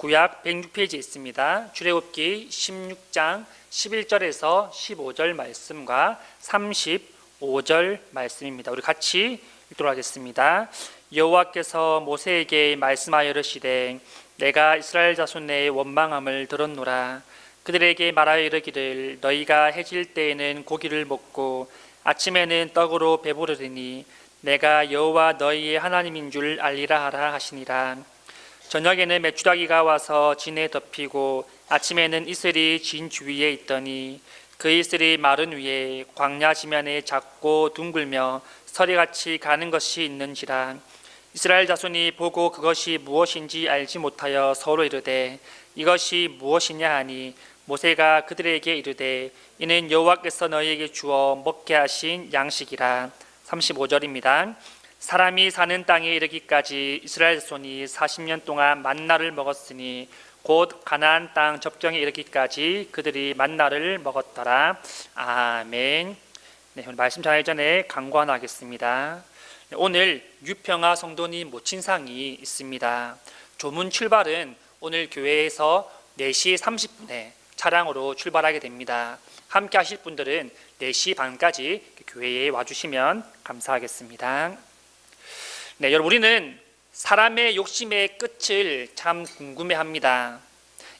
구약 106페이지에 있습니다. 출애굽기 16장 11절에서 15절 말씀과 35절 말씀입니다. 우리 같이 읽도록 하겠습니다. 여호와께서 모세에게 말씀하여 이르시되 내가 이스라엘 자손의 원망함을 들었노라. 그들에게 말하여 이르기를 너희가 해질 때에는 고기를 먹고 아침에는 떡으로 배부르리니 내가 여호와 너희의 하나님인 줄 알리라 하라 하시니라. 저녁에는 메추라기가 와서 진에 덮이고 아침에는 이슬이 진 주위에 있더니 그 이슬이 마른 위에 광야 지면에 작고 둥글며 서리같이 가는 것이 있는지라. 이스라엘 자손이 보고 그것이 무엇인지 알지 못하여 서로 이르되 이것이 무엇이냐 하니 모세가 그들에게 이르되 이는 여호와께서 너희에게 주어 먹게 하신 양식이라. 35절입니다. 사람이 사는 땅에 이르기까지 이스라엘 자손이 40년 동안 만나를 먹었으니 곧 가나안 땅 접경에 이르기까지 그들이 만나를 먹었더라. 아멘. 네, 오늘 말씀 전하기 전에 강구 하나 하겠습니다. 오늘 유평화 성도님 모친상이 있습니다. 조문 출발은 오늘 교회에서 4시 30분에 차량으로 출발하게 됩니다. 함께 하실 분들은 4시 반까지 교회에 와주시면 감사하겠습니다. 네, 여러분, 우리는 사람의 욕심의 끝을 참 궁금해합니다.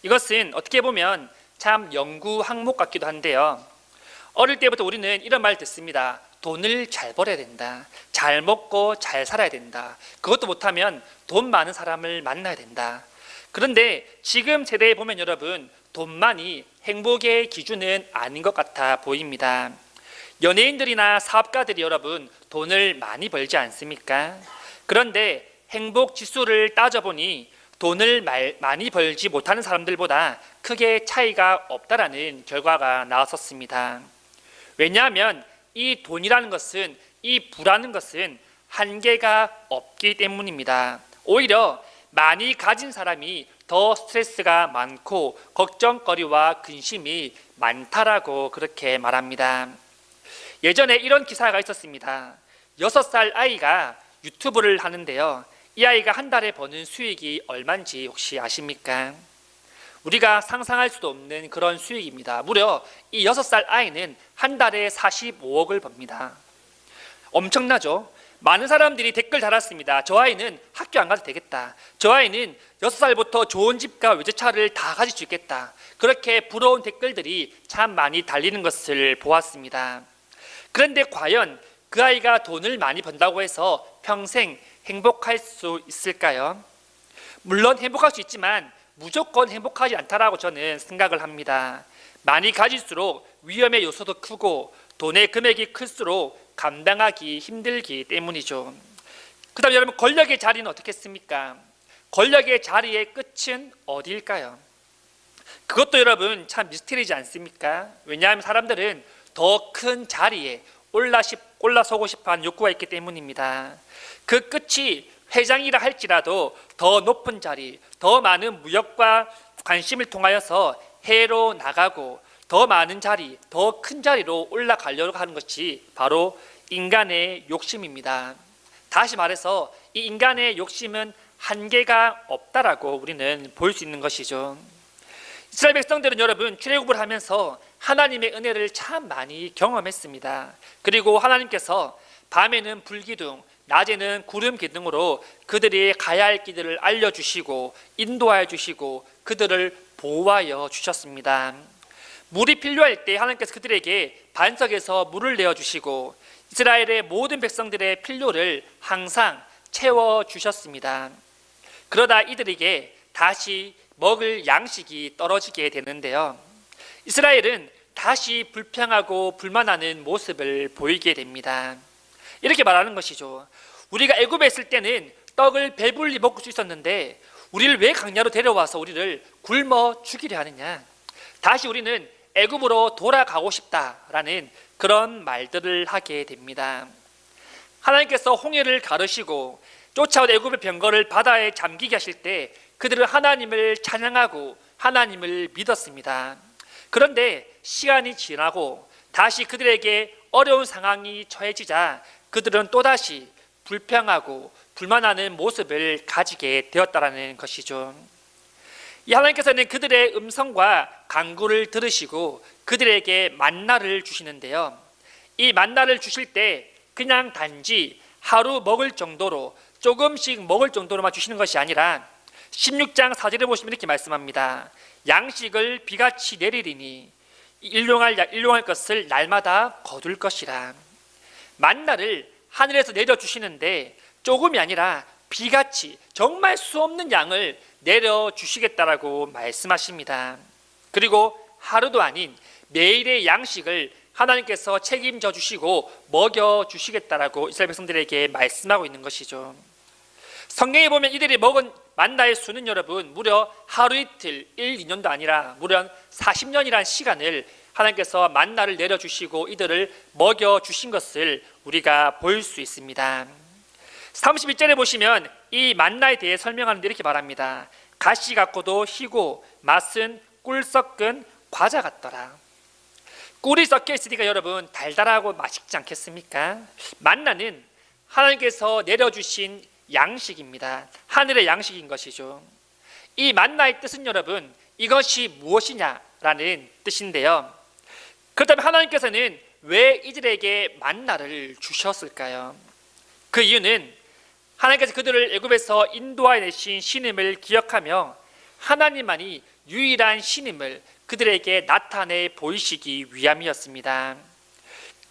이것은 어떻게 보면 참 연구 항목 같기도 한데요. 어릴 때부터 우리는 이런 말 듣습니다. 돈을 잘 벌어야 된다. 잘 먹고 잘 살아야 된다. 그것도 못하면 돈 많은 사람을 만나야 된다. 그런데 지금 세대에 보면 여러분, 돈만이 행복의 기준은 아닌 것 같아 보입니다. 연예인들이나 사업가들이 여러분 돈을 많이 벌지 않습니까? 그런데 행복 지수를 따져보니 돈을 많이 벌지 못하는 사람들보다 크게 차이가 없다라는 결과가 나왔었습니다. 왜냐하면 이 돈이라는 것은, 이 부라는 것은 한계가 없기 때문입니다. 오히려 많이 가진 사람이 더 스트레스가 많고 걱정거리와 근심이 많다라고 그렇게 말합니다. 예전에 이런 기사가 있었습니다. 6살 아이가 유튜브를 하는데요. 이 아이가 한 달에 버는 수익이 얼마인지 혹시 아십니까? 우리가 상상할 수도 없는 그런 수익입니다. 무려 이 6살 아이는 한 달에 45억을 법니다. 엄청나죠? 많은 사람들이 댓글 달았습니다. 저 아이는 학교 안 가도 되겠다. 저 아이는 6살부터 좋은 집과 외제차를 다 가질 수 있겠다. 그렇게 부러운 댓글들이 참 많이 달리는 것을 보았습니다. 그런데 과연 그 아이가 돈을 많이 번다고 해서 평생 행복할 수 있을까요? 물론 행복할 수 있지만 무조건 행복하지 않다라고 저는 생각을 합니다. 많이 가질수록 위험의 요소도 크고 돈의 금액이 클수록 감당하기 힘들기 때문이죠. 그 다음에 여러분, 권력의 자리는 어떻겠습니까? 권력의 자리의 끝은 어디일까요? 그것도 여러분 참 미스터리지 않습니까? 왜냐하면 사람들은 더 큰 자리에 올라서고 싶어하는 욕구가 있기 때문입니다. 그 끝이 회장이라 할지라도 더 높은 자리, 더 많은 무역과 관심을 통하여서 해로 나가고 더 많은 자리, 더 큰 자리로 올라가려고 하는 것이 바로 인간의 욕심입니다. 다시 말해서 이 인간의 욕심은 한계가 없다라고 우리는 볼 수 있는 것이죠. 이스라엘 백성들은 여러분 출애굽을 하면서 하나님의 은혜를 참 많이 경험했습니다. 그리고 하나님께서 밤에는 불기둥, 낮에는 구름 기둥으로 그들이 가야 할 길들을 알려주시고 인도하여 주시고 그들을 보호하여 주셨습니다. 물이 필요할 때 하나님께서 그들에게 반석에서 물을 내어주시고 이스라엘의 모든 백성들의 필요를 항상 채워주셨습니다. 그러다 이들에게 다시 먹을 양식이 떨어지게 되는데요. 이스라엘은 다시 불평하고 불만하는 모습을 보이게 됩니다. 이렇게 말하는 것이죠. 우리가 애굽에 있을 때는 떡을 배불리 먹을 수 있었는데 우리를 왜 광야로 데려와서 우리를 굶어 죽이려 하느냐. 다시 우리는 애굽으로 돌아가고 싶다라는 그런 말들을 하게 됩니다. 하나님께서 홍해를 가르시고 쫓아온 애굽의 병거를 바다에 잠기게 하실 때 그들은 하나님을 찬양하고 하나님을 믿었습니다. 그런데 시간이 지나고 다시 그들에게 어려운 상황이 처해지자 그들은 또다시 불평하고 불만하는 모습을 가지게 되었다라는 것이죠. 이 하나님께서는 그들의 음성과 간구를 들으시고 그들에게 만나를 주시는데요, 이 만나를 주실 때 그냥 단지 하루 먹을 정도로 조금씩 먹을 정도로만 주시는 것이 아니라 16장 4절에 보시면 이렇게 말씀합니다. 양식을 비같이 내리리니 일용할 것을 날마다 거둘 것이라. 만나를 하늘에서 내려주시는데 조금이 아니라 비같이 정말 수없는 양을 내려주시겠다라고 말씀하십니다. 그리고 하루도 아닌 매일의 양식을 하나님께서 책임져 주시고 먹여 주시겠다라고 이스라엘 백성들에게 말씀하고 있는 것이죠. 성경에 보면 이들이 먹은 만나의 수는 여러분 무려 하루 이틀, 1, 2년도 아니라 무려 40년이라는 시간을 하나님께서 만나를 내려주시고 이들을 먹여주신 것을 우리가 볼 수 있습니다. 31절에 보시면 이 만나에 대해 설명하는데 이렇게 말합니다. 가시 같고도 희고 맛은 꿀 섞은 과자 같더라. 꿀이 섞여 있으니까 여러분 달달하고 맛있지 않겠습니까? 만나는 하나님께서 내려주신 양식입니다. 하늘의 양식인 것이죠. 이 만나의 뜻은 여러분 이것이 무엇이냐라는 뜻인데요, 그렇다면 하나님께서는 왜 이들에게 만나를 주셨을까요? 그 이유는 하나님께서 그들을 애굽에서 인도하여 내신 신임을 기억하며 하나님만이 유일한 신임을 그들에게 나타내 보이시기 위함이었습니다.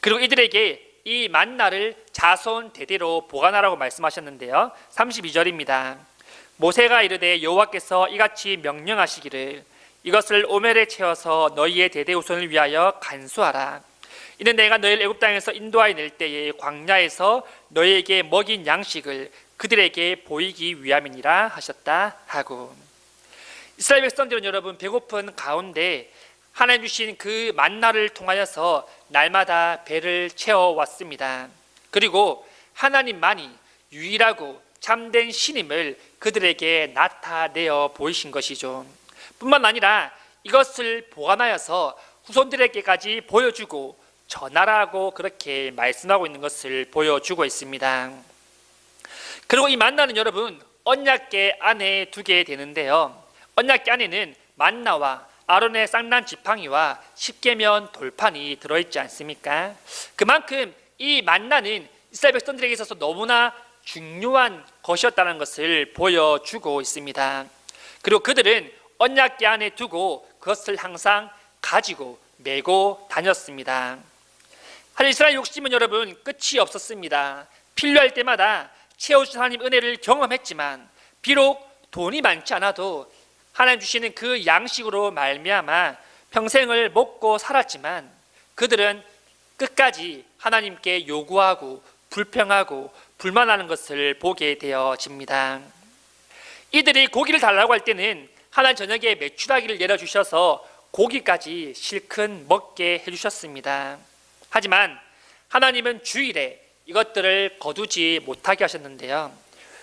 그리고 이들에게 이 만나를 자손 대대로 보관하라고 말씀하셨는데요, 32절입니다. 모세가 이르되 여호와께서 이같이 명령하시기를 이것을 오멜에 채워서 너희의 대대 후손을 위하여 간수하라. 이는 내가 너희를 애굽 땅에서 인도하여 낼 때에 광야에서 너희에게 먹인 양식을 그들에게 보이기 위함이니라 하셨다 하고. 이스라엘 백성들은 여러분 배고픈 가운데 하나님 주신 그 만나를 통하여서 날마다 배를 채워왔습니다. 그리고 하나님만이 유일하고 참된 신임을 그들에게 나타내어 보이신 것이죠. 뿐만 아니라 이것을 보관하여서 후손들에게까지 보여주고 전하라고 그렇게 말씀하고 있는 것을 보여주고 있습니다. 그리고 이 만나는 여러분 언약궤 안에 두게 되는데요, 언약궤 안에는 만나와 아론의 쌍난 지팡이와 십계면 돌판이 들어있지 않습니까? 그만큼 이 만나는 이스라엘 백성들에게 있어서 너무나 중요한 것이었다는 것을 보여주고 있습니다. 그리고 그들은 언약궤 안에 두고 그것을 항상 가지고 메고 다녔습니다. 하지만 이스라엘 욕심은 여러분 끝이 없었습니다. 필요할 때마다 채워주신 하나님 은혜를 경험했지만 비록 돈이 많지 않아도 하나님 주시는 그 양식으로 말미암아 평생을 먹고 살았지만 그들은 끝까지 하나님께 요구하고 불평하고 불만하는 것을 보게 되어집니다. 이들이 고기를 달라고 할 때는 하나님 저녁에 메추라기를 내려주셔서 고기까지 실컷 먹게 해주셨습니다. 하지만 하나님은 주일에 이것들을 거두지 못하게 하셨는데요,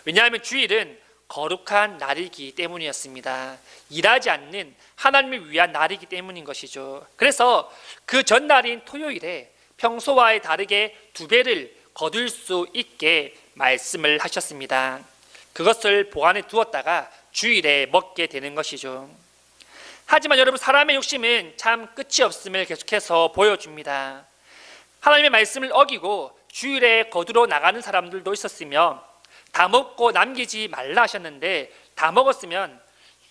왜냐하면 주일은 거룩한 날이기 때문이었습니다. 일하지 않는 하나님을 위한 날이기 때문인 것이죠. 그래서 그 전날인 토요일에 평소와의 다르게 2배를 거둘 수 있게 말씀을 하셨습니다. 그것을 보관해 두었다가 주일에 먹게 되는 것이죠. 하지만 여러분 사람의 욕심은 참 끝이 없음을 계속해서 보여줍니다. 하나님의 말씀을 어기고 주일에 거두러 나가는 사람들도 있었으며 다 먹고 남기지 말라 하셨는데 다 먹었으면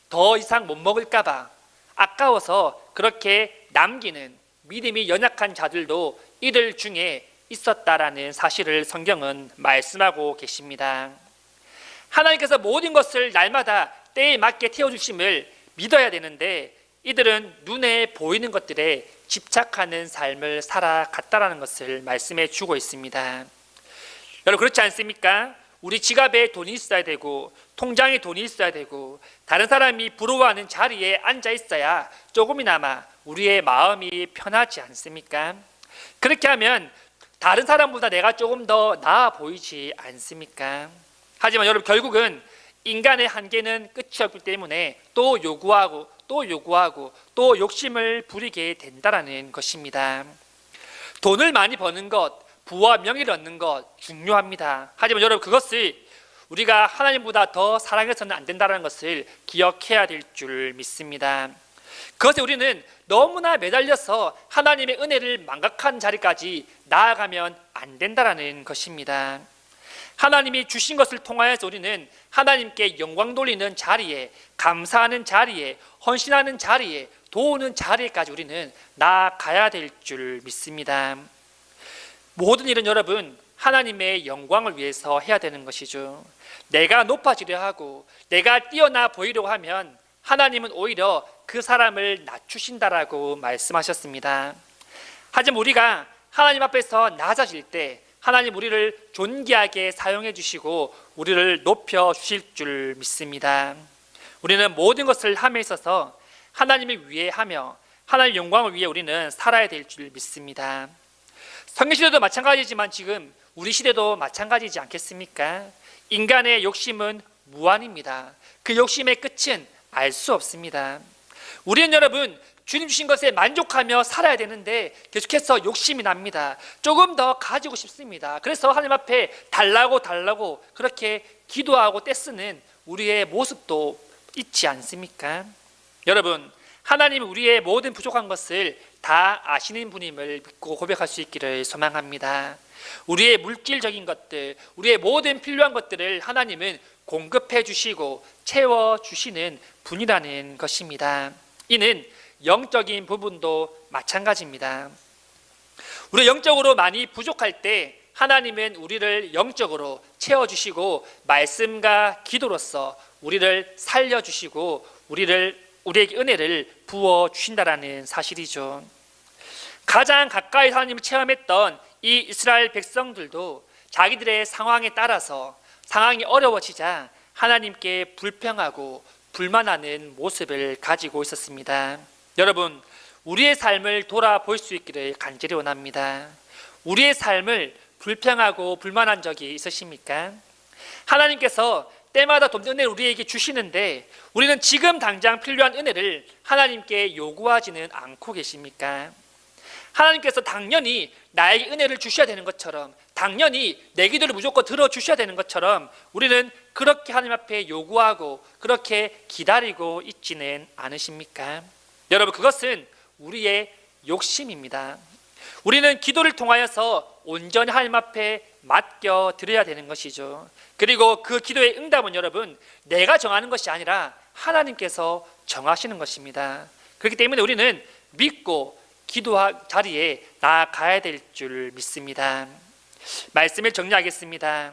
더 이상 못 먹을까 봐 아까워서 그렇게 남기는 믿음이 연약한 자들도 이들 중에 있었다라는 사실을 성경은 말씀하고 계십니다. 하나님께서 모든 것을 날마다 때에 맞게 태워주심을 믿어야 되는데 이들은 눈에 보이는 것들에 집착하는 삶을 살아갔다라는 것을 말씀해 주고 있습니다. 여러분 그렇지 않습니까? 우리 지갑에 돈이 있어야 되고 통장에 돈이 있어야 되고 다른 사람이 부러워하는 자리에 앉아 있어야 조금이나마 우리의 마음이 편하지 않습니까? 그렇게 하면 다른 사람보다 내가 조금 더 나아 보이지 않습니까? 하지만 여러분 결국은 인간의 한계는 끝이 없기 때문에 또 요구하고 또 욕심을 부리게 된다라는 것입니다. 돈을 많이 버는 것, 부와 명예를 얻는 것 중요합니다. 하지만 여러분 그것을 우리가 하나님보다 더 사랑해서는 안 된다는 것을 기억해야 될 줄 믿습니다. 그것에 우리는 너무나 매달려서 하나님의 은혜를 망각한 자리까지 나아가면 안 된다는 것입니다. 하나님이 주신 것을 통하여서 우리는 하나님께 영광 돌리는 자리에, 감사하는 자리에, 헌신하는 자리에, 도우는 자리에까지 우리는 나아가야 될 줄 믿습니다. 모든 일은 여러분 하나님의 영광을 위해서 해야 되는 것이죠. 내가 높아지려 하고 내가 뛰어나 보이려고 하면 하나님은 오히려 그 사람을 낮추신다라고 말씀하셨습니다. 하지만 우리가 하나님 앞에서 낮아질 때 하나님 우리를 존귀하게 사용해 주시고 우리를 높여 주실 줄 믿습니다. 우리는 모든 것을 함에 있어서 하나님을 위해 하며 하나님의 영광을 위해 우리는 살아야 될 줄 믿습니다. 성경 시대도 마찬가지지만 지금 우리 시대도 마찬가지지 않겠습니까? 인간의 욕심은 무한입니다. 그 욕심의 끝은 알 수 없습니다. 우리는 여러분 주님 주신 것에 만족하며 살아야 되는데 계속해서 욕심이 납니다. 조금 더 가지고 싶습니다. 그래서 하나님 앞에 달라고 그렇게 기도하고 떼쓰는 우리의 모습도 있지 않습니까? 여러분 하나님은 우리의 모든 부족한 것을 다 아시는 분임을 믿고 고백할 수 있기를 소망합니다. 우리의 물질적인 것들, 우리의 모든 필요한 것들을 하나님은 공급해 주시고 채워 주시는 분이라는 것입니다. 이는 영적인 부분도 마찬가지입니다. 우리 영적으로 많이 부족할 때 하나님은 우리를 영적으로 채워주시고 말씀과 기도로서 우리를 살려주시고 우리에게 은혜를 부어주신다는 사실이죠. 가장 가까이 하나님을 체험했던 이 이스라엘 백성들도 자기들의 상황에 따라서 상황이 어려워지자 하나님께 불평하고 불만하는 모습을 가지고 있었습니다. 여러분 우리의 삶을 돌아볼 수 있기를 간절히 원합니다. 우리의 삶을 불평하고 불만한 적이 있으십니까? 하나님께서 때마다 돕는 은혜를 우리에게 주시는데 우리는 지금 당장 필요한 은혜를 하나님께 요구하지는 않고 계십니까? 하나님께서 당연히 나에게 은혜를 주셔야 되는 것처럼 당연히 내 기도를 무조건 들어주셔야 되는 것처럼 우리는 그렇게 하나님 앞에 요구하고 그렇게 기다리고 있지는 않으십니까? 여러분 그것은 우리의 욕심입니다. 우리는 기도를 통하여서 온전히 하나님 앞에 맡겨드려야 되는 것이죠. 그리고 그 기도의 응답은 여러분 내가 정하는 것이 아니라 하나님께서 정하시는 것입니다. 그렇기 때문에 우리는 믿고 기도할 자리에 나아가야 될 줄 믿습니다. 말씀을 정리하겠습니다.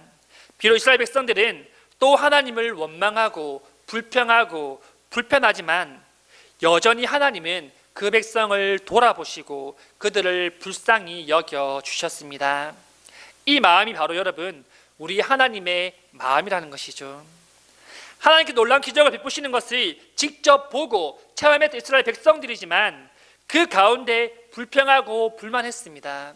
비록 이스라엘 백성들은 또 하나님을 원망하고 불평하고 불편하지만 여전히 하나님은 그 백성을 돌아보시고 그들을 불쌍히 여겨 주셨습니다. 이 마음이 바로 여러분 우리 하나님의 마음이라는 것이죠. 하나님께 놀라운 기적을 베푸시는 것을 직접 보고 체험했던 이스라엘 백성들이지만 그 가운데 불평하고 불만했습니다.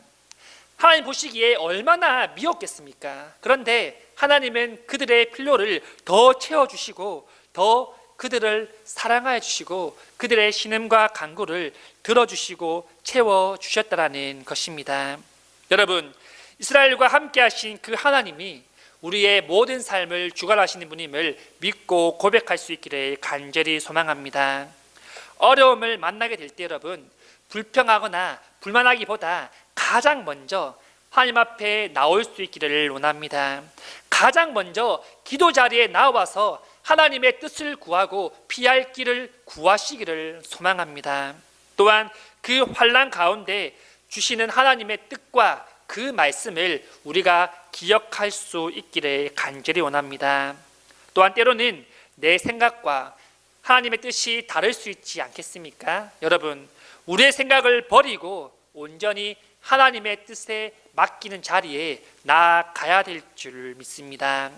하나님 보시기에 얼마나 미웠겠습니까? 그런데 하나님은 그들의 필요를 더 채워주시고 더 그들을 사랑하여 주시고 그들의 신음과 간구를 들어주시고 채워주셨다는 것입니다. 여러분 이스라엘과 함께 하신 그 하나님이 우리의 모든 삶을 주관하시는 분임을 믿고 고백할 수 있기를 간절히 소망합니다. 어려움을 만나게 될 때 여러분 불평하거나 불만하기보다 가장 먼저 하나님 앞에 나올 수 있기를 원합니다. 가장 먼저 기도 자리에 나와서 하나님의 뜻을 구하고 피할 길을 구하시기를 소망합니다. 또한 그 환난 가운데 주시는 하나님의 뜻과 그 말씀을 우리가 기억할 수 있기를 간절히 원합니다. 또한 때로는 내 생각과 하나님의 뜻이 다를 수 있지 않겠습니까? 여러분 우리의 생각을 버리고 온전히 하나님의 뜻에 맡기는 자리에 나아가야 될 줄 믿습니다.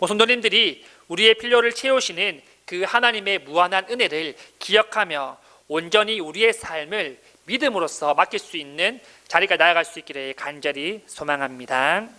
성도님들이 우리의 필요를 채우시는 그 하나님의 무한한 은혜를 기억하며 온전히 우리의 삶을 믿음으로써 맡길 수 있는 자리가 나아갈 수 있기를 간절히 소망합니다.